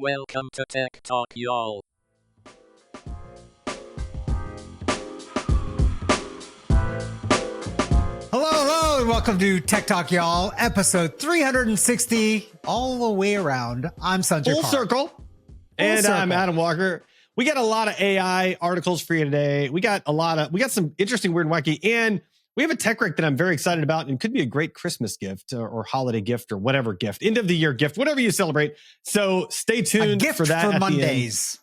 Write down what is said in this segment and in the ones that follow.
Welcome to Tech Talk, y'all. Hello, and welcome to Tech Talk, y'all. Episode 360, all the way around. I'm Sanjay Full Park. circle. And I'm Adam Walker. We got a lot of AI articles for you today. We got some interesting, weird, and wacky, and we have a tech rec that I'm very excited about, and could be a great Christmas gift or holiday gift or whatever gift, end of the year gift, whatever you celebrate. So stay tuned for that. For Mondays.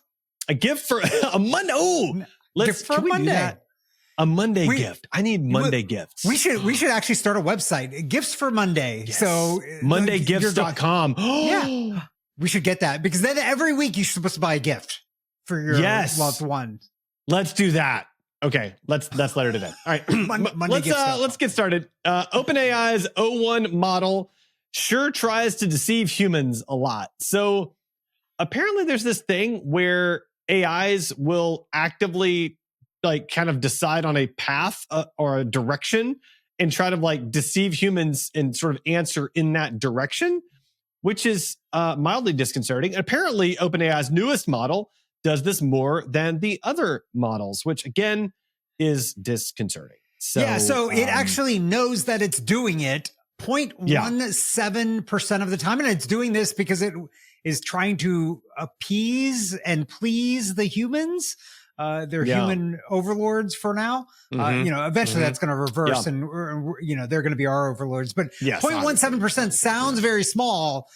A gift for a Monday. Oh, Can we do that? A Monday gift. I need Monday gifts. We should actually start a website, Gifts for Monday. Yes. So Mondaygifts.com. Yeah. We should get that, because then every week you're supposed to buy a gift for your loved one. Let's do that. Okay, let's let her do that. All right, let's get started. OpenAI's O1 model sure tries to deceive humans a lot. So apparently there's this thing where AIs will actively kind of decide on a path or a direction and try to deceive humans and sort of answer in that direction, which is mildly disconcerting. And apparently OpenAI's newest model does this more than the other models, which again is disconcerting. So it actually knows that it's doing it 0.17% of the time. And it's doing this because it is trying to appease and please the humans. They're human overlords for now. Eventually that's going to reverse and they're going to be our overlords. But 0.17% sounds very small,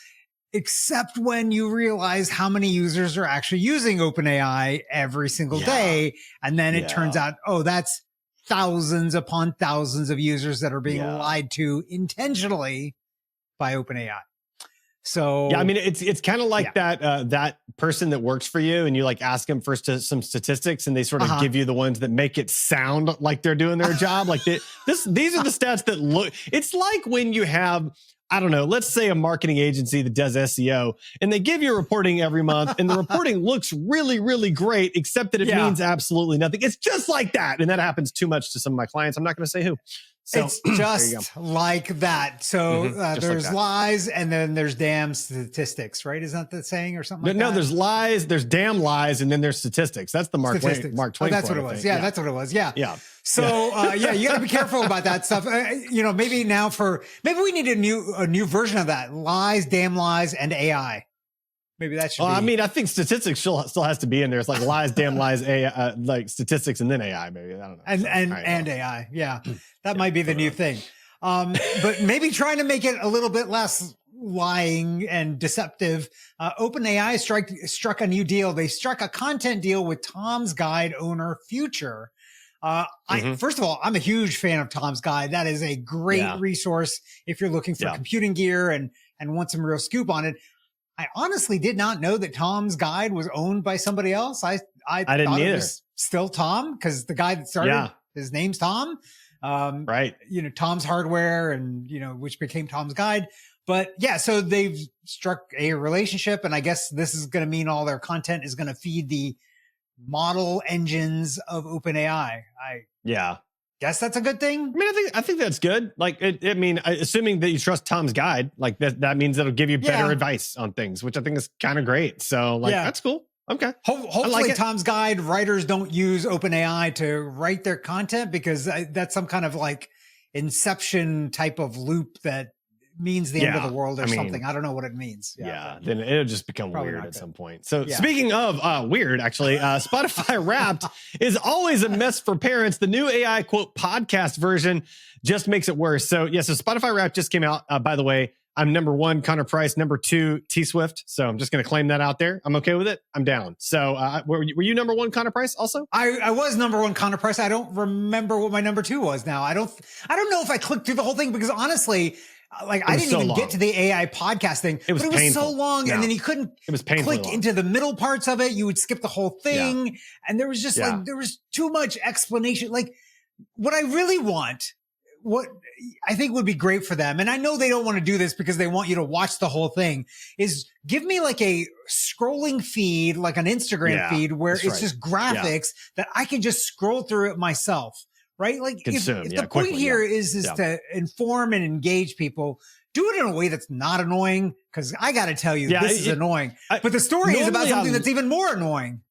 except when you realize how many users are actually using OpenAI every single day. And then it turns out, that's thousands upon thousands of users that are being lied to intentionally by OpenAI. So it's kind of like that person that works for you, and you ask them for some statistics, and they sort of give you the ones that make it sound like they're doing their job. These are the stats that look. It's like when you have, I don't know, let's say a marketing agency that does SEO, and they give you reporting every month, and the reporting looks really, really great, except that it means absolutely nothing. It's just like that, and that happens too much to some of my clients. I'm not going to say who. So, it's just like that. So there's lies, and then there's damn statistics, right? Isn't that the saying or something like that? No, there's lies, there's damn lies, and then there's statistics. That's the Mark Twain. That's what it was. Yeah, that's what it was. Yeah. So you got to be careful about that stuff. Maybe we need a new version of that: lies, damn lies, and AI. Maybe that should be. I think statistics still has to be in there. It's like lies, damn lies, AI, statistics, and then AI. Maybe, I don't know. And AI. Yeah, that might be the new thing. But maybe trying to make it a little bit less lying and deceptive. OpenAI struck a new deal. They struck a content deal with Tom's Guide owner Future. First of all, I'm a huge fan of Tom's Guide. That is a great resource if you're looking for computing gear and want some real scoop on it. I honestly did not know that Tom's Guide was owned by somebody else. I didn't thought either. It was still Tom, because the guy that started, his name's Tom. Right. Tom's Hardware, and which became Tom's Guide. But so they've struck a relationship, and I guess this is going to mean all their content is going to feed the model engines of OpenAI. Guess that's a good thing. I think that's good. Assuming that you trust Tom's Guide, that means it'll give you better advice on things, which I think is kind of great. So that's cool. Okay. Hopefully Tom's Guide writers don't use OpenAI to write their content, because that's some kind of inception type of loop that means the end of the world or something. I don't know what it means. Then it'll just become weird at some point. So speaking of weird, actually, Spotify Wrapped is always a mess for parents. The new AI quote podcast version just makes it worse. So so Spotify Wrapped just came out. By the way, I'm number 1, Connor Price, number 2, T Swift. So I'm just going to claim that out there. I'm okay with it. I'm down. So were you number 1, Connor Price also? I was number 1, Connor Price. I don't remember what my number 2 was now. I don't know if I clicked through the whole thing, because honestly, I didn't even get to the AI podcast thing. It was so long, and then you couldn't click into the middle parts of it. You would skip the whole thing. And there was just there was too much explanation. What I really want, what I think would be great for them, and I know they don't want to do this because they want you to watch the whole thing, is give me a scrolling feed, like an Instagram feed, where it's just graphics that I can just scroll through it myself. Right? If the point here is to inform and engage people, do it in a way that's not annoying. Cause I got to tell you, this is annoying, but the story is about something that's even more annoying.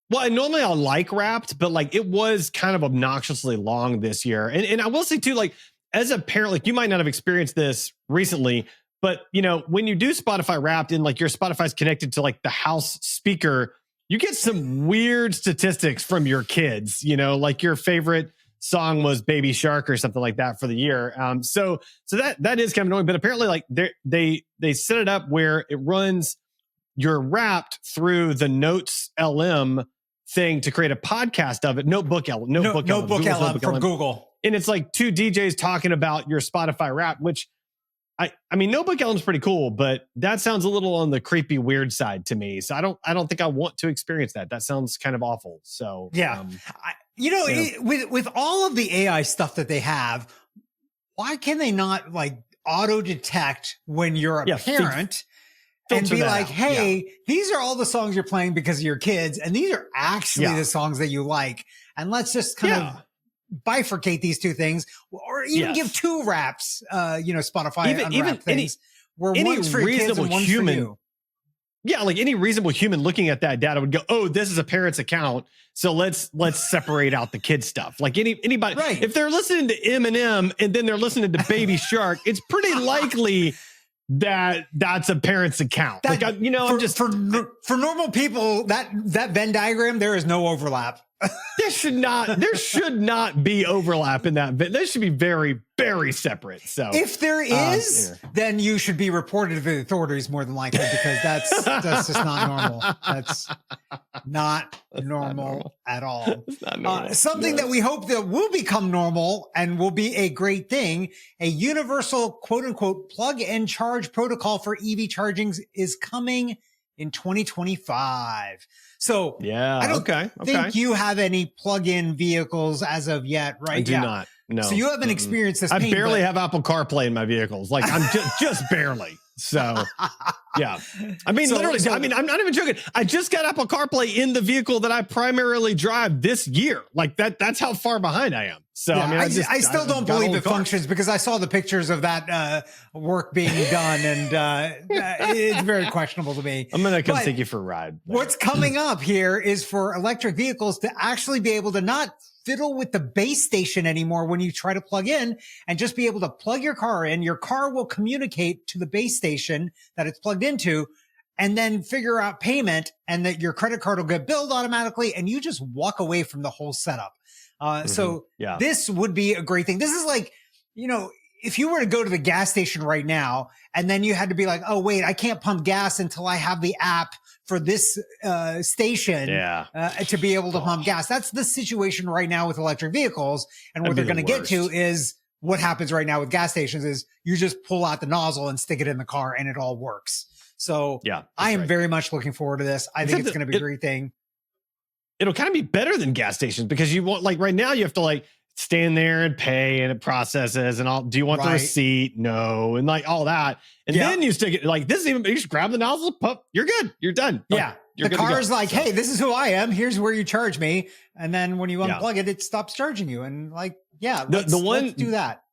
Well, and normally I like Wrapped, but like it was kind of obnoxiously long this year. And I will say too, like as a parent, like you might not have experienced this recently, but you know, when you do Spotify Wrapped and like your Spotify's connected to like the house speaker, you get some weird statistics from your kids, you know, like your favorite song was Baby Shark or something like that for the year. So that is kind of annoying, but apparently like they set it up where it runs your Wrapped through the Notes LM thing to create a podcast of it. Notebook LM from Google. And it's like two DJs talking about your Spotify Wrapped, which I mean, Notebook LM's pretty cool, but that sounds a little on the creepy, weird side to me. So I don't think I want to experience that. That sounds kind of awful. So yeah, with all of the AI stuff that they have, why can they not like auto detect when you're a parent and be like, hey, these are all the songs you're playing because of your kids, and these are actually the songs that you like, and let's just kind of bifurcate these two things, or even give two wraps, Spotify unwrapped things, where one's for kids and one's for you. Yeah, like any reasonable human looking at that data would go, "Oh, this is a parent's account, so let's separate out the kid stuff." Like anybody, if they're listening to Eminem and then they're listening to Baby Shark, it's pretty likely that that's a parent's account. Like I'm just for normal people, that Venn diagram, there is no overlap. There should not be overlap in that. They should be very, very separate. So if there is, then you should be reported to the authorities more than likely, because that's just not normal. That's not normal at all. It's not normal. Something that we hope that will become normal and will be a great thing. A universal quote unquote plug and charge protocol for EV charging is coming in 2025. So I don't think you have any plug-in vehicles as of yet, right? I do not. No. So you haven't experienced this. I barely have Apple CarPlay in my vehicles. Like I'm just barely. So yeah. I mean, literally, I'm not even joking. I just got Apple CarPlay in the vehicle that I primarily drive this year. Like that's how far behind I am. So I mean, I still don't believe it functions, because I saw the pictures of that work being done, and it's very questionable to me. I'm gonna come take you for a ride. What's coming up here is for electric vehicles to actually be able to not fiddle with the base station anymore when you try to plug in, and just be able to plug your car in. Your car will communicate to the base station that it's plugged into, and then figure out payment, and that your credit card will get billed automatically, and you just walk away from the whole setup. So this would be a great thing. This is like, if you were to go to the gas station right now, and then you had to be like, oh, wait, I can't pump gas until I have the app for this station to be able to pump gas. That's the situation right now with electric vehicles. And what they're going to get to is what happens right now with gas stations is you just pull out the nozzle and stick it in the car, and it all works. So I am very much looking forward to this. I think it's going to be a great thing. It'll kind of be better than gas stations, because you want, like right now you have to like stand there and pay, and it processes and all. Do you want the receipt? No. And like all that. And then you stick it like this. You just grab the nozzle, pump, you're good. You're done. Yeah. The car is like, hey, this is who I am. Here's where you charge me. And then when you unplug it, it stops charging you. And like, let's do that.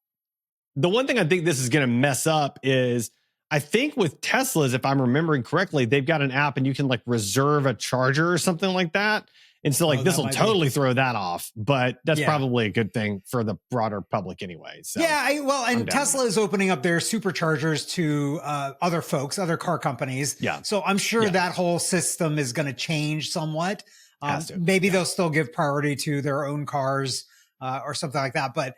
The one thing I think this is going to mess up is, I think with Teslas, if I'm remembering correctly, they've got an app and you can like reserve a charger or something like that. And so like this will totally throw that off, but that's probably a good thing for the broader public anyway. So and Tesla is opening up their superchargers to other folks, other car companies. Yeah. So I'm sure that whole system is going to change somewhat. Maybe they'll still give priority to their own cars or something like that. But,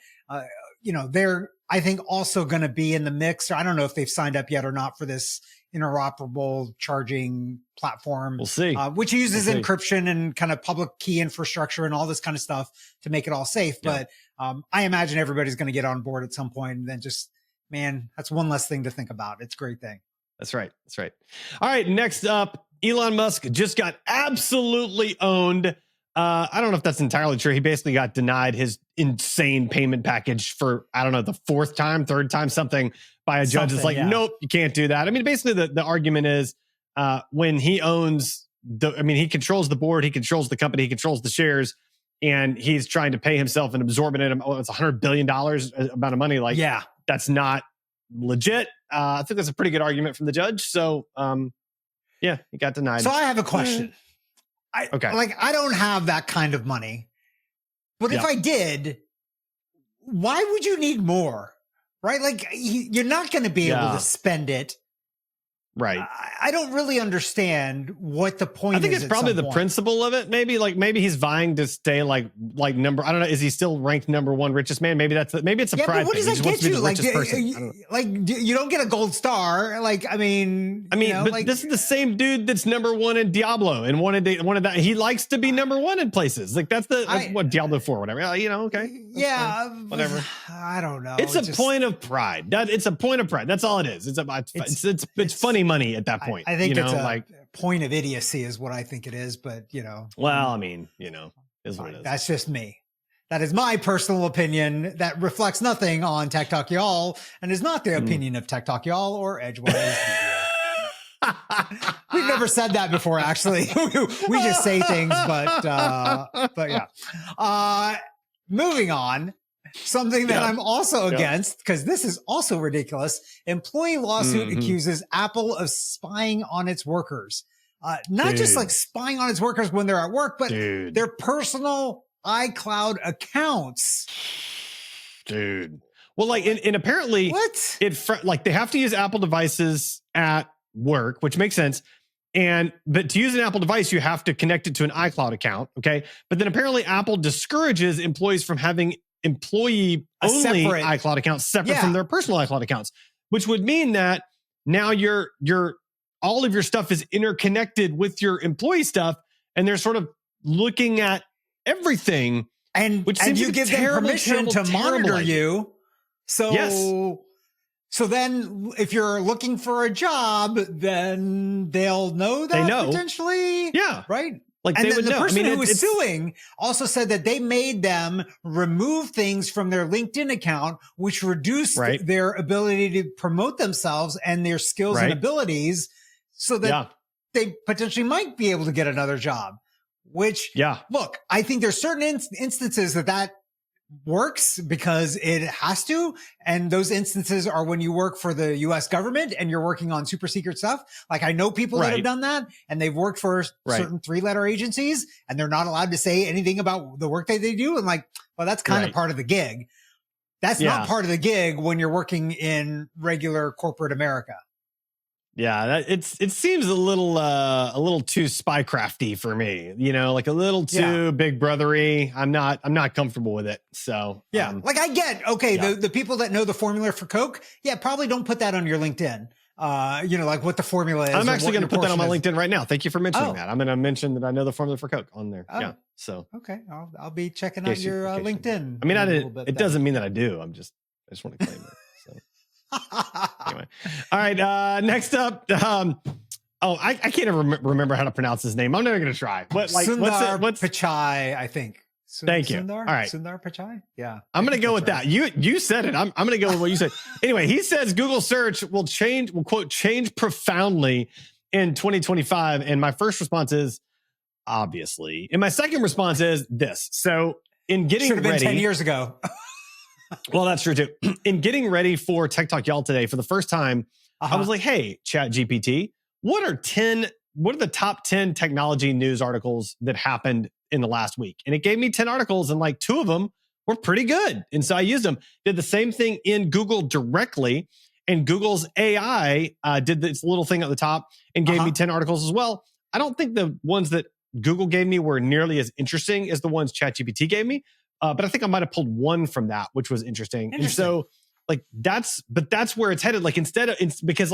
they're, I think, also going to be in the mix. Or I don't know if they've signed up yet or not for this interoperable charging platform. We'll see. Which uses encryption and kind of public key infrastructure and all this kind of stuff to make it all safe. Yeah. But I imagine everybody's going to get on board at some point, and then just, that's one less thing to think about. It's a great thing. That's right. That's right. All right. Next up, Elon Musk just got absolutely owned. I don't know if that's entirely true. He basically got denied his insane payment package for, I don't know, the third time, something by a judge. It's like, nope, you can't do that. I mean, basically the argument is when he owns he controls the board, he controls the company, he controls the shares, and he's trying to pay himself an absorbent, it's $100 billion amount of money. Like, that's not legit. I think that's a pretty good argument from the judge. So, yeah, he got denied. So I have a question. I don't have that kind of money, but if I did, why would you need more? Right? Like you're not going to be able to spend it. Right. I don't really understand what the point is. I think it's probably the principle of it. Maybe he's vying to stay like number. I don't know. Is he still ranked number one richest man? Maybe it's a pride what thing. Does that get you? You don't get a gold star. Like, I mean, but this is the same dude that's number one in Diablo and wanted that. He likes to be number one in places. Like that's what Diablo 4, whatever. Okay. Yeah. Whatever. I don't know. It's a point of pride. It's a point of pride. That's all it is. It's funny money at that point. I think it's a point of idiocy is what I think it is, but well, I mean, is what it is. That's just me. That is my personal opinion that reflects nothing on Tech Talk Y'all and is not the opinion of Tech Talk Y'all or Edgewise.Media. We've never said that before, actually. We just say things, but yeah. Moving on. Something that I'm also against, because this is also ridiculous. Employee lawsuit accuses Apple of spying on its workers. Not just like spying on its workers when they're at work, but their personal iCloud accounts. Dude. Well, and apparently they have to use Apple devices at work, which makes sense. But to use an Apple device, you have to connect it to an iCloud account. Okay. But then apparently Apple discourages employees from having employee only iCloud accounts separate from their personal iCloud accounts, which would mean that now your all of your stuff is interconnected with your employee stuff, and they're sort of looking at everything, which seems you give them permission to monitor you. So then if you're looking for a job, then they'll know that potentially. Yeah. Right. Like and they would the know. person who was suing also said that they made them remove things from their LinkedIn account, which reduced their ability to promote themselves and their skills and abilities, so that they potentially might be able to get another job. Which, look, I think there's certain instances that works because it has to. And those instances are when you work for the US government and you're working on super secret stuff. Like I know people that have done that and they've worked for certain 3-letter agencies and they're not allowed to say anything about the work that they do. And well, that's kind of part of the gig. That's not part of the gig when you're working in regular corporate America. Yeah, it seems a little too spycrafty for me, like a little too big brothery. I'm not comfortable with it. So I get the people that know the formula for Coke, probably don't put that on your LinkedIn. Like what the formula is. I'm actually going to put that on my LinkedIn right now. Thank you for mentioning that. I'm going to mention that I know the formula for Coke on there. Yeah. So okay, I'll be checking out your LinkedIn. I mean, it doesn't mean that I do. I just want to claim it. Anyway, all right. Next up, I can't even remember how to pronounce his name. I'm never gonna try. Sundar Pichai, I think. Thank you. Sundar? All right, Sundar Pichai. Yeah, I'm gonna go with that. You said it. I'm gonna go with what you said. Anyway, he says Google search will change profoundly in 2025. And my first response is obviously, and my second response is this. So in getting should have been ready, 10 years ago. Well, that's true too. In getting ready for Tech Talk Y'all today, for the first time, I was like, hey, ChatGPT, what are the top 10 technology news articles that happened in the last week? And it gave me 10 articles and like 2 of them were pretty good. And so I used them. Did the same thing in Google directly. And Google's AI did this little thing at the top and gave me 10 articles as well. I don't think the ones that Google gave me were nearly as interesting as the ones ChatGPT gave me. But I think I might have pulled one from that, which was interesting. And so that's where it's headed. Like because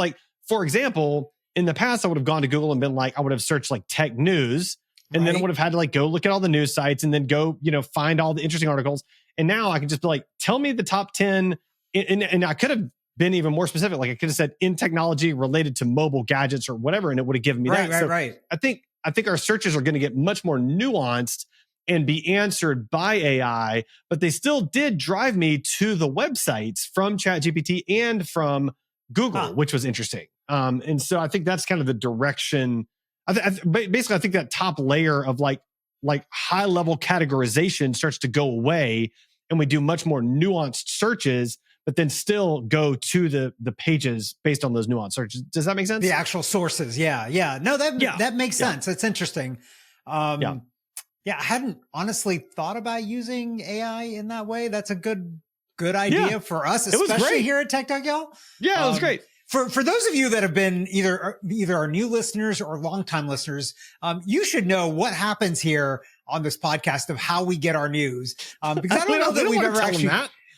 for example, in the past, I would have gone to Google and been like, I would have searched like tech news and then I would have had to go look at all the news sites and then go, find all the interesting articles. And now I can just be like, tell me the top 10. And I could have been even more specific. Like I could have said in technology related to mobile gadgets or whatever. And it would have given me that. Right. I think our searches are going to get much more nuanced and be answered by AI, but they still did drive me to the websites from ChatGPT and from Google, which was interesting. And so I think that's kind of the direction. Basically, I think that top layer of like high level categorization starts to go away, and we do much more nuanced searches but then still go to the pages based on those nuanced searches. Does that make sense? The actual sources. Yeah. No, that makes sense. That's interesting. I hadn't honestly thought about using AI in that way. That's a good idea for us, especially here at Tech Talk, y'all. Yeah, it was great. For those of you that have been either our new listeners or longtime listeners, you should know what happens here on this podcast of how we get our news. Because I don't know that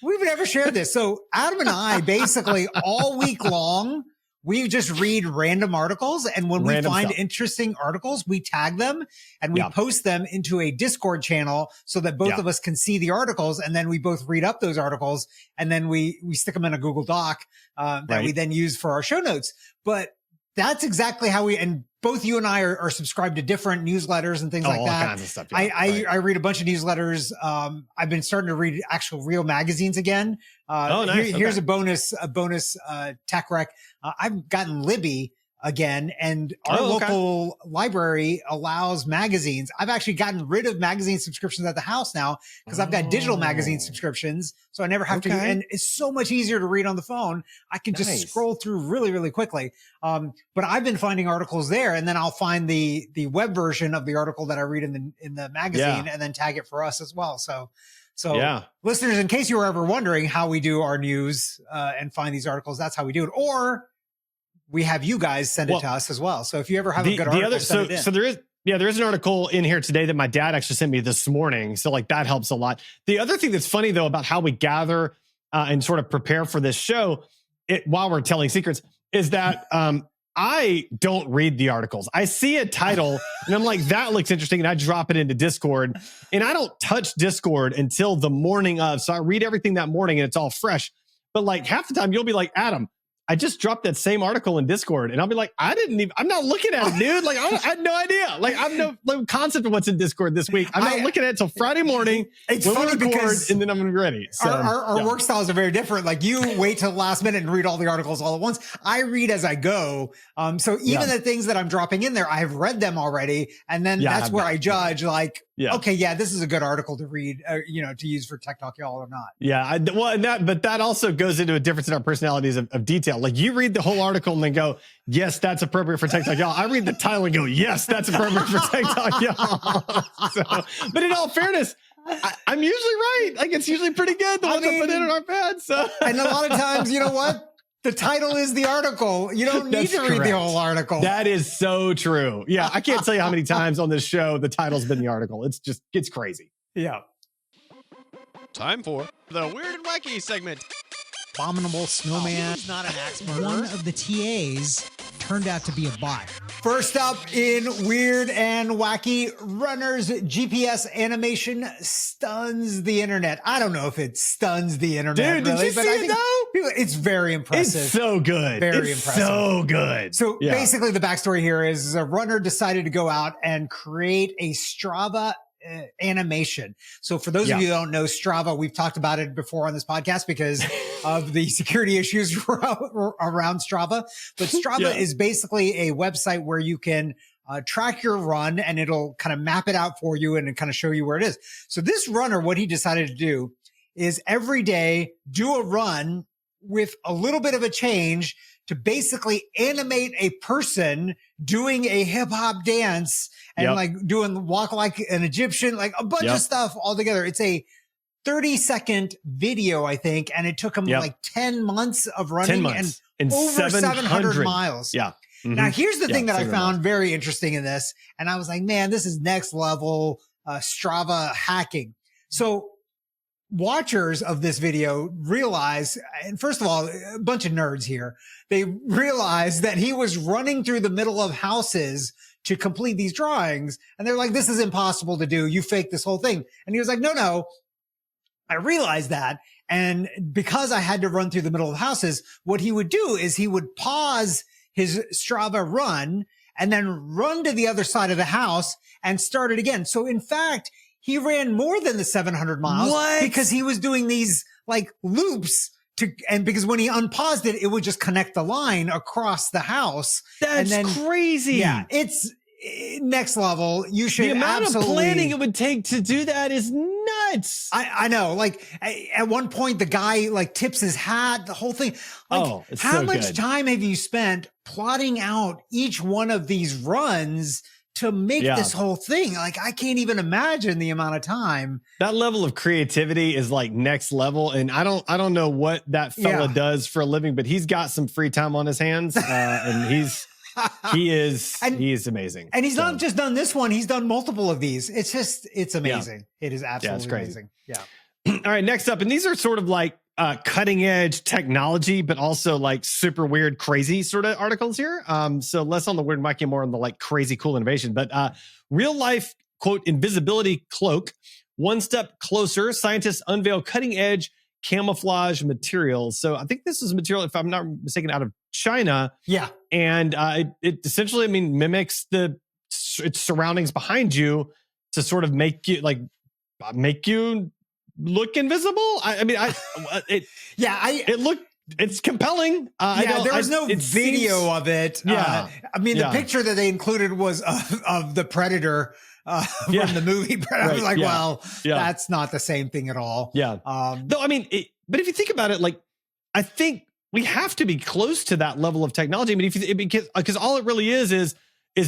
we've never shared this. So Adam and I basically all week long, we just read random articles. And when we find interesting articles, we tag them and we post them into a Discord channel so that both of us can see the articles. And then we both read up those articles and then we stick them in a Google Doc that we then use for our show notes. But that's exactly how and both you and I are subscribed to different newsletters and things like that. All kinds of stuff. Yeah. I read a bunch of newsletters. I've been starting to read actual real magazines again. Nice. Here's a bonus tech rec. I've gotten Libby again, and our local library allows magazines. I've actually gotten rid of magazine subscriptions at the house now because I've got digital magazine subscriptions. So I never have to, and it's so much easier to read on the phone. I can just scroll through really, really quickly. But I've been finding articles there, and then I'll find the web version of the article that I read in the magazine and then tag it for us as well. So listeners, in case you were ever wondering how we do our news and find these articles, that's how we do it. Or we have you guys send it to us as well. So if you ever have a good article, send it in. So there is an article in here today that my dad actually sent me this morning. So like that helps a lot. The other thing that's funny though about how we gather and sort of prepare for this show while we're telling secrets is that I don't read the articles. I see a title and I'm like, that looks interesting. And I drop it into Discord and I don't touch Discord until the morning of. So I read everything that morning and it's all fresh. But like half the time you'll be like, Adam, I just dropped that same article in Discord and I'll be like, I'm not looking at it, dude. Like I had no idea. Like I have no concept of what's in Discord this week. I'm not looking at it till Friday morning. It's funny because and then I'm going to be ready. So, our work styles are very different. Like you wait till the last minute and read all the articles all at once. I read as I go. So even the things that I'm dropping in there, I have read them already. And then that's where I judge like, okay, this is a good article to read, to use for Tech Talk Y'all or not. Yeah. But that also goes into a difference in our personalities of detail. Like you read the whole article and then go, yes, that's appropriate for Tech Talk Y'all. I read the title and go, yes, that's appropriate for Tech Talk Y'all. But in all fairness, I'm usually right. Like it's usually pretty good. The ones I put in our pads. So. And a lot of times, you know what? The title is the article. You don't need to read the whole article. That is so true. Yeah. I can't tell you how many times on this show the title's been the article. It's crazy. Yeah. Time for the Weird and Wacky segment. Abominable snowman. He's not an axe murderer. One of the TAs turned out to be a bot. First up in Weird and Wacky, Runner's GPS animation stuns the internet. I don't know if it stuns the internet. Dude, did you see it though? It's very impressive. It's so good. Very impressive. So good. So basically the backstory here is a runner decided to go out and create a Strava animation. So for those of you who don't know Strava, we've talked about it before on this podcast because of the security issues around Strava. But Strava is basically a website where you can track your run and it'll kind of map it out for you and kind of show you where it is. So this runner, what he decided to do is every day do a run with a little bit of a change to basically animate a person doing a hip hop dance and like doing walk like an Egyptian, like a bunch of stuff all together. It's a 30-second video, I think. And it took him like 10 months of running and over 700 miles. Yeah. Mm-hmm. Now here's the thing that I found very interesting in this. And I was like, man, this is next level Strava hacking. So watchers of this video realize, and first of all, a bunch of nerds here, they realized that he was running through the middle of houses to complete these drawings. And they're like, this is impossible to do. You faked this whole thing. And he was like, no, I realized that. And because I had to run through the middle of houses, what he would do is he would pause his Strava run and then run to the other side of the house and start it again. So in fact, he ran more than the 700 miles because he was doing these like loops and because when he unpaused it, it would just connect the line across the house. That's crazy. Yeah. It's next level. You should the amount of planning it would take to do that is nuts. nuts. I know. Like at one point, the guy like tips his hat, the whole thing. Like, it's how so much good. time have you spent plotting out each one of these runs to make this whole thing? Like, I can't even imagine the amount of time. That level of creativity is like next level. And I don't know what that fella does for a living, but he's got some free time on his hands. And he is amazing. And he's not just done this one. He's done multiple of these. It's amazing. It is absolutely amazing. Yeah. All right. Next up. And these are sort of like cutting edge technology, but also like super weird, crazy sort of articles here. So less on the weird, wacky, more on the like crazy, cool innovation, but real life quote, invisibility cloak, one step closer. Scientists unveil cutting edge camouflage materials. So I think this is material, if I'm not mistaken, out of China. Yeah. And it essentially, I mean, mimics its surroundings behind you to sort of make you look invisible. It's compelling. There was no video of it. Yeah. The picture that they included was of the Predator from the movie. But I was like, that's not the same thing at all. Yeah. No, but if you think about it, like, I think we have to be close to that level of technology. I mean, because all it really is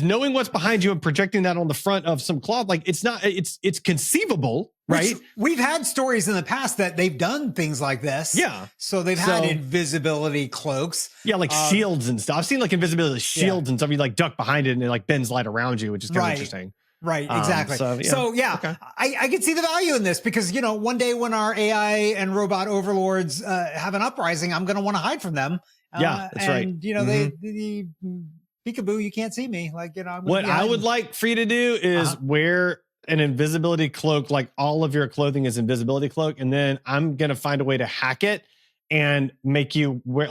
knowing what's behind you and projecting that on the front of some cloth. Like, it's conceivable, right? We've had stories in the past that they've done things like this. Yeah. So they've had invisibility cloaks. Yeah, like shields and stuff. I've seen like invisibility shields and stuff. You like duck behind it and it like bends light around you, which is kind of interesting. Right, exactly. Okay. I can see the value in this because, one day when our AI and robot overlords have an uprising, I'm going to want to hide from them. That's right. They peekaboo, you can't see me. Like, what I would like for you to do is wear an invisibility cloak, like all of your clothing is invisibility cloak. And then I'm going to find a way to hack it and make you wear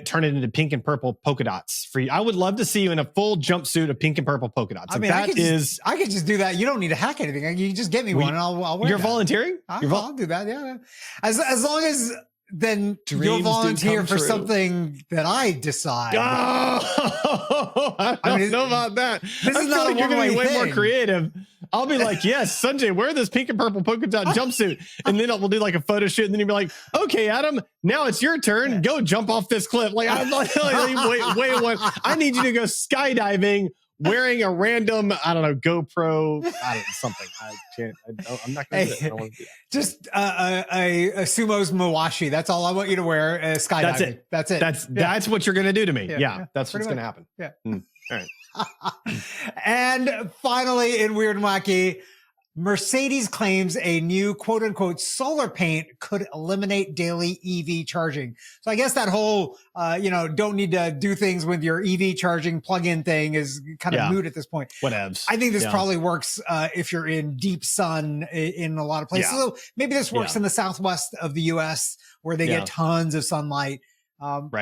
turn it into pink and purple polka dots for you. I would love to see you in a full jumpsuit of pink and purple polka dots. I could just do that. You don't need to hack anything. You just get me one and I'll wear it. You're volunteering? I'll do that. Yeah. As long as then you'll volunteer for something that I decide. Oh, I don't know about that. This is not like you're going to be way more creative. I'll be like, yes, Sanjay, wear this pink and purple polka dot jumpsuit. And then we'll do like a photo shoot. And then you'll be like, okay, Adam, now it's your turn. Go jump off this cliff. Like, I'm like, I need you to go skydiving wearing a random, I don't know, GoPro, something. I'm not going to do it. I don't want to do that. Just a sumo's mawashi. That's all I want you to wear. Skydiving. That's it. That's what you're going to do to me. Yeah, that's what's going to happen. Yeah. All right. And finally, in Weird and Wacky, Mercedes claims a new quote unquote solar paint could eliminate daily EV charging. So I guess that whole, don't need to do things with your EV charging plug-in thing is kind of moot at this point. Whatevs. I think this probably works if you're in deep sun in a lot of places. So maybe this works in the Southwest of the US where they get tons of sunlight.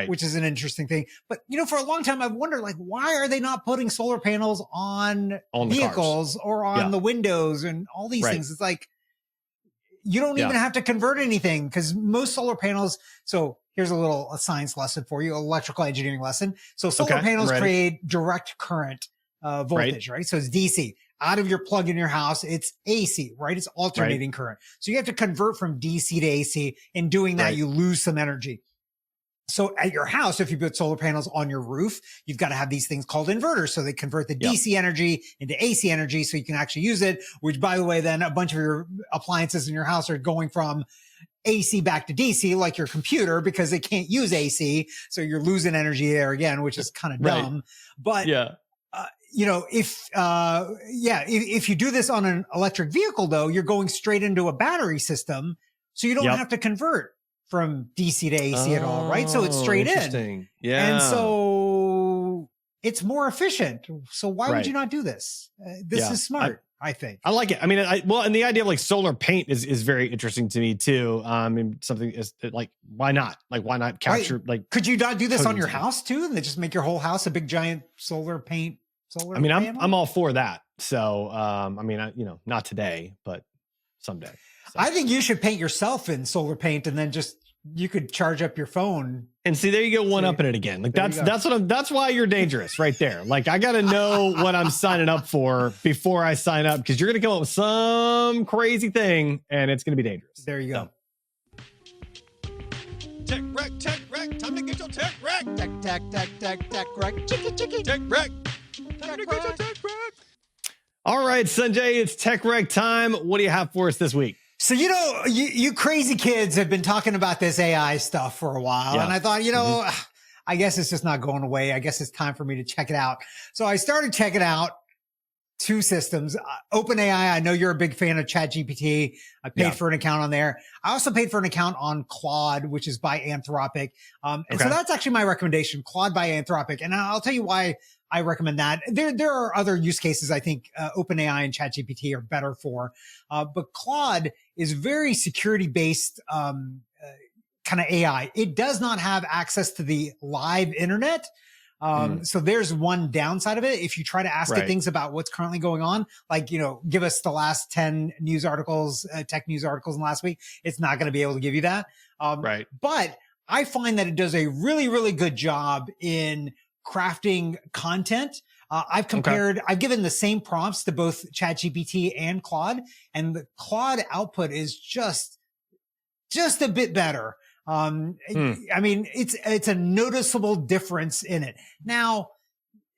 Which is an interesting thing. But, for a long time, I've wondered, like, why are they not putting solar panels on vehicles or on the windows and all these things? It's like, you don't even have to convert anything because most solar panels. So here's a science lesson for you, electrical engineering lesson. So solar panels create direct current voltage, right? So it's DC. Out of your plug in your house, it's AC, right? It's alternating current. So you have to convert from DC to AC. In doing that, you lose some energy. So at your house, if you put solar panels on your roof, you've got to have these things called inverters. So they convert the DC energy into AC energy so you can actually use it, which, by the way, then a bunch of your appliances in your house are going from AC back to DC, like your computer, because they can't use AC. So you're losing energy there again, which is kind of dumb. But, if you do this on an electric vehicle, though, you're going straight into a battery system. So you don't have to convert from DC to AC at all, right? So it's straight in. Yeah. And so it's more efficient. So why would you not do this? This is smart, I think. I like it. I mean, and the idea of like solar paint is very interesting to me too. Something is like, why not? Like, why not capture like? Could you not do this on your house too? And then just make your whole house a big giant solar paint panel? I'm all for that. So, not today, but someday. So. I think you should paint yourself in solar paint and then just you could charge up your phone. And see, there you go, one up in it again. Like that's why you're dangerous right there. Like I got to know what I'm signing up for before I sign up, because you're going to come up with some crazy thing and it's going to be dangerous. There you go. Tech wreck, time to get your tech wreck. Tech wreck, chicky. Tech wreck, time to get your tech wreck. All right, Sanjay, it's tech wreck time. What do you have for us this week? So, you crazy kids have been talking about this AI stuff for a while. And I thought, I guess it's just not going away. I guess it's time for me to check it out. So I started checking out two systems. OpenAI, I know you're a big fan of ChatGPT. I paid for an account on there. I also paid for an account on Claude, which is by Anthropic. So that's actually my recommendation, Claude by Anthropic. And I'll tell you why I recommend that. There are other use cases I think OpenAI and ChatGPT are better for. But Claude is very security-based kind of AI. It does not have access to the live internet. So there's one downside of it. If you try to ask it things about what's currently going on, like, give us the last 10 news articles, tech news articles in the last week, it's not going to be able to give you that. But I find that it does a really, really good job in crafting content. I've given the same prompts to both ChatGPT and Claude, and the Claude output is just a bit better. I mean, it's a noticeable difference in it. Now,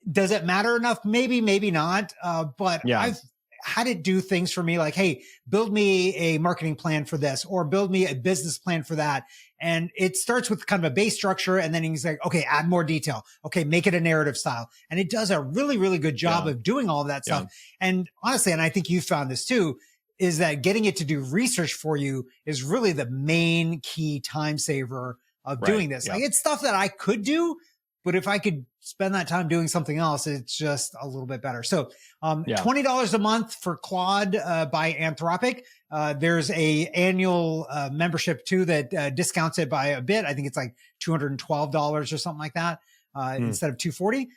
does it matter enough? Maybe, maybe not. But I've had it do things for me like, hey, build me a marketing plan for this, or build me a business plan for that. And it starts with kind of a base structure. And then he's like, okay, add more detail. Okay, make it a narrative style. And it does a really, really good job of doing all of that stuff. And honestly, and I think you found this too, is that getting it to do research for you is really the main key time saver of doing this. Like, it's stuff that I could do, but if I could spend that time doing something else, it's just a little bit better. So, $20 a month for Claude by Anthropic. There's a annual membership too that discounts it by a bit. I think it's like $212 or something like that instead of $240.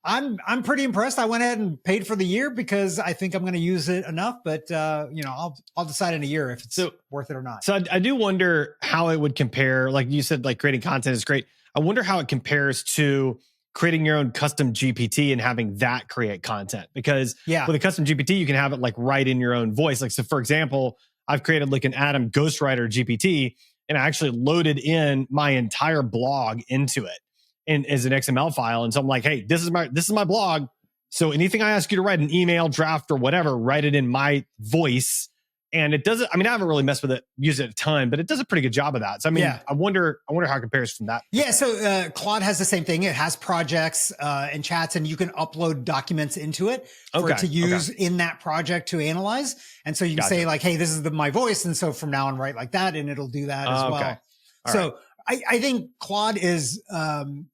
I'm pretty impressed. I went ahead and paid for the year because I think I'm going to use it enough, but I'll decide in a year if it's worth it or not. So I do wonder how it would compare. Like you said, like creating content is great. I wonder how it compares to creating your own custom GPT and having that create content, because with a custom GPT, you can have it like right in your own voice. Like, so for example, I've created like an Adam Ghostwriter GPT, and I actually loaded in my entire blog into it as an XML file. And so I'm like, hey, this is my blog. So anything I ask you to write, an email, draft, or whatever, write it in my voice. And it doesn't, I mean, I haven't really messed with it, used it a ton, but it does a pretty good job of that. So, I mean, I wonder how it compares from that. Yeah. So, Claude has the same thing. It has projects, and chats, and you can upload documents into it for it to use in that project to analyze. And so you can say like, hey, this is my voice. And so from now on, write like that, and it'll do that as well. So I think Claude is,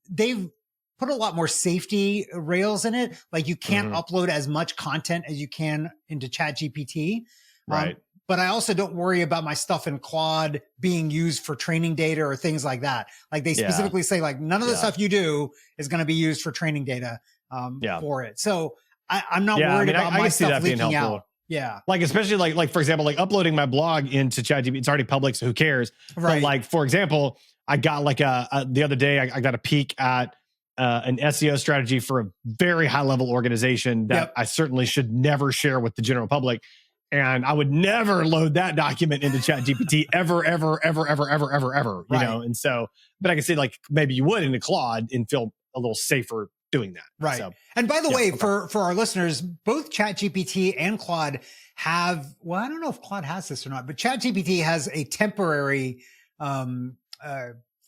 they've put a lot more safety rails in it. Like, you can't upload as much content as you can into ChatGPT. But I also don't worry about my stuff in Claude being used for training data or things like that. Like, they specifically say like, none of the stuff you do is going to be used for training data for it. So I'm not worried about my stuff leaking out. Yeah. Like, especially like, for example, like uploading my blog into ChatGPT, it's already public, so who cares? But like, for example, I got like the other day, I got a peek at an SEO strategy for a very high level organization that I certainly should never share with the general public. And I would never load that document into ChatGPT ever, you know? And so, but I can say like, maybe you would into Claude and feel a little safer doing that. So, and by the way, for our listeners, both ChatGPT and Claude have, well, I don't know if Claude has this or not, but ChatGPT has a temporary,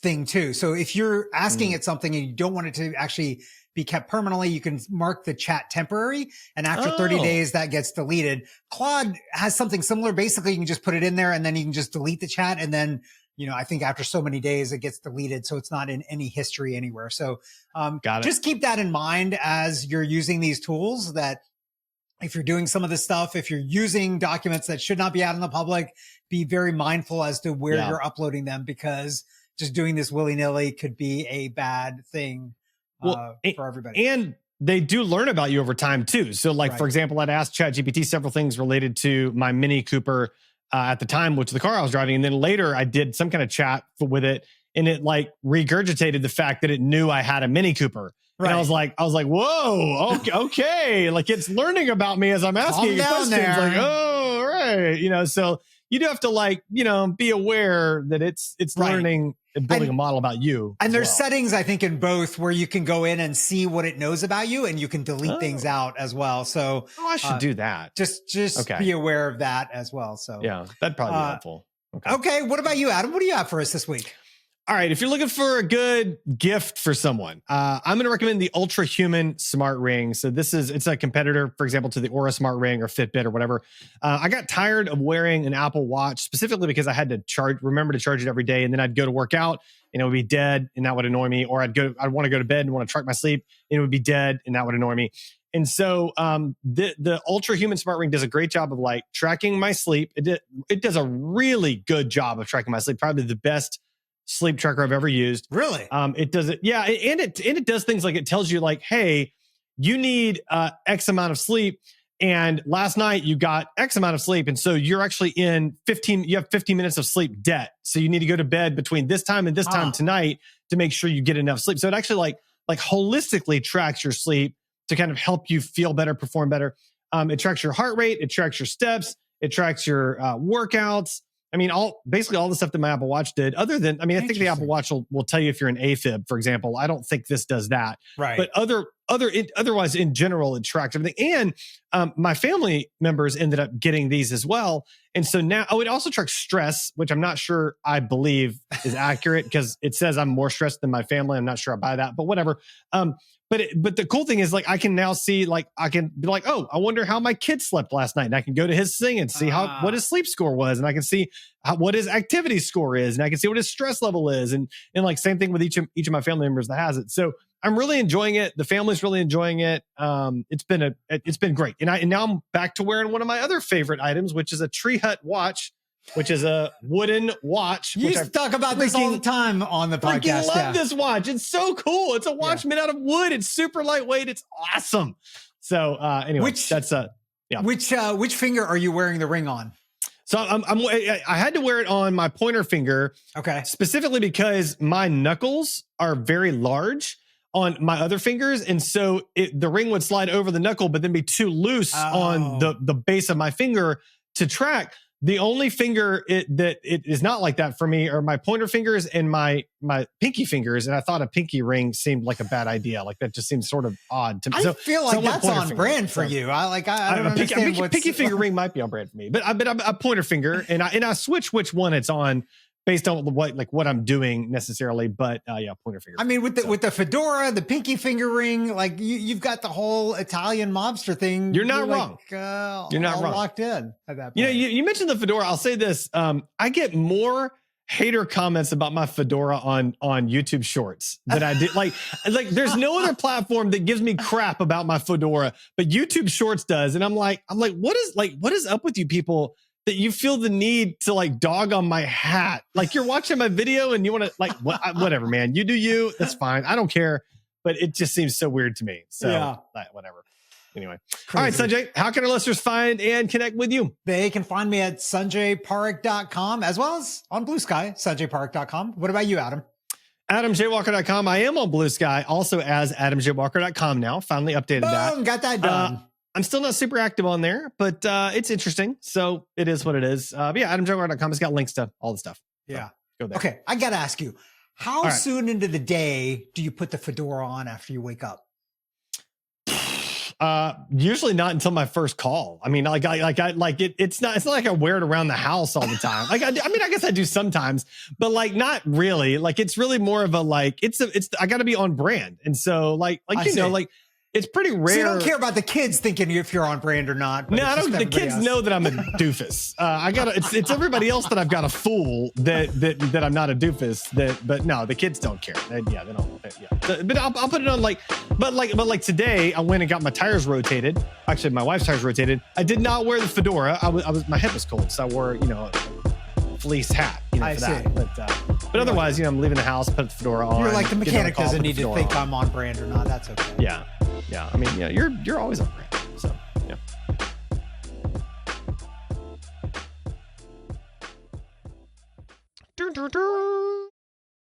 thing too. So if you're asking it something and you don't want it to actually be kept permanently, you can mark the chat temporary, and after 30 days that gets deleted. Claude has something similar. Basically, you can just put it in there and then you can just delete the chat. And then, I think after so many days it gets deleted. So it's not in any history anywhere. So just keep that in mind as you're using these tools, that if you're doing some of this stuff, if you're using documents that should not be out in the public, be very mindful as to where you're uploading them, because just doing this willy-nilly could be a bad thing for everybody. And they do learn about you over time too. So like, for example, I'd asked ChatGPT several things related to my Mini Cooper at the time, which is the car I was driving. And then later I did some kind of chat with it, and it like regurgitated the fact that it knew I had a Mini Cooper. Right. And I was like, whoa, okay. Like it's learning about me as I'm asking questions. There. Like, oh, right. You know, so you do have to like, you know, be aware that it's learning and building a model about you. And there's settings, I think, in both where you can go in and see what it knows about you, and you can delete things out as well. So I should do that. Just be aware of that as well. So yeah, that'd probably be helpful. Okay. What about you, Adam? What do you have for us this week? All right, if you're looking for a good gift for someone, I'm going to recommend the Ultra Human Smart Ring. So it's a competitor, for example, to the Aura Smart Ring or Fitbit or whatever. I got tired of wearing an Apple Watch specifically because I had to remember to charge it every day, and then I'd go to work out and it would be dead, and that would annoy me. Or I'd want to go to bed and want to track my sleep, and it would be dead, and that would annoy me. And so the Ultra Human Smart Ring does a great job of like tracking my sleep. It does a really good job of tracking my sleep, probably the best sleep tracker I've ever used. Really? It does it. Yeah. And it does things like it tells you like, hey, you need X amount of sleep. And last night you got X amount of sleep. And so you're actually you have 15 minutes of sleep debt. So you need to go to bed between this time and this time tonight to make sure you get enough sleep. So it actually like holistically tracks your sleep to kind of help you feel better, perform better. It tracks your heart rate. It tracks your steps. It tracks your workouts. I mean, basically all the stuff that my Apple Watch did, other than, I think the Apple Watch will tell you if you're an AFib, for example. I don't think this does that. Right. But otherwise, in general, it tracks everything. And my family members ended up getting these as well. And so now, it also tracks stress, which I'm not sure I believe is accurate because it says I'm more stressed than my family. I'm not sure I buy that, but whatever. But the cool thing is like I can now see like I can be like, oh, I wonder how my kid slept last night, and I can go to his thing and see what his sleep score was, and I can see what his activity score is, and I can see what his stress level is, and like same thing with each of my family members that has it. So I'm really enjoying it. The family's really enjoying it. It's been great, and now I'm back to wearing one of my other favorite items, which is a Tree Hut watch, which is a wooden watch. You used to talk about this all the time on the podcast. I love this watch. It's so cool. It's a watch made out of wood. It's super lightweight. It's awesome. So anyway, which finger are you wearing the ring on? So I had to wear it on my pointer finger. Okay. Specifically because my knuckles are very large on my other fingers. And so the ring would slide over the knuckle, but then be too loose on the base of my finger to track. The only finger that is not like that for me are my pointer fingers and my pinky fingers. And I thought a pinky ring seemed like a bad idea. Like that just seems sort of odd to me. I feel like that's on brand for you. I don't understand pinky finger ring might be on brand for me, but a pointer finger, and I switch which one it's on based on what I'm doing necessarily. But pointer finger. I mean, with the fedora, the pinky finger ring, like you've got the whole Italian mobster thing. You're not wrong. You're not wrong. Locked in at that point. You know, you mentioned the fedora. I'll say this: I get more hater comments about my fedora on YouTube Shorts that I did. Like there's no other platform that gives me crap about my fedora, but YouTube Shorts does. And I'm like, what is up with you people that you feel the need to like dog on my hat? Like you're watching my video and you want to like, whatever, man, you do you, that's fine. I don't care, but it just seems so weird to me. So whatever. Anyway. Crazy. All right, Sanjay, how can our listeners find and connect with you? They can find me at sanjayparikh.com as well as on Blue Sky, sanjayparikh.com. What about you, Adam? AdamJWalker.com. I am on Blue Sky also as AdamJWalker.com now. Finally updated that. Boom, got that done. I'm still not super active on there, but it's interesting. So it is what it is. But yeah, AdamJWalker.com has got links to all the stuff. Yeah. So go there. Okay, I got to ask you, how soon into the day do you put the fedora on after you wake up? Usually not until my first call. I mean, it's not like I wear it around the house all the time. I guess I do sometimes, but like not really. Like it's really more of a like I got to be on brand, and so it's pretty rare. So you don't care about the kids thinking if you're on brand or not. No, I don't. The kids know that I'm a doofus. It's everybody else that I've got to fool that I'm not a doofus. But no, the kids don't care. They don't. But I'll put it on but today I went and got my tires rotated. Actually, my wife's tires rotated. I did not wear the fedora. My head was cold, so I wore a fleece hat. I see. But otherwise, I'm leaving the house, put the fedora on. You're like the mechanic doesn't need to think I'm on brand or not. That's okay. Yeah. I mean, you're always on brand. So yeah.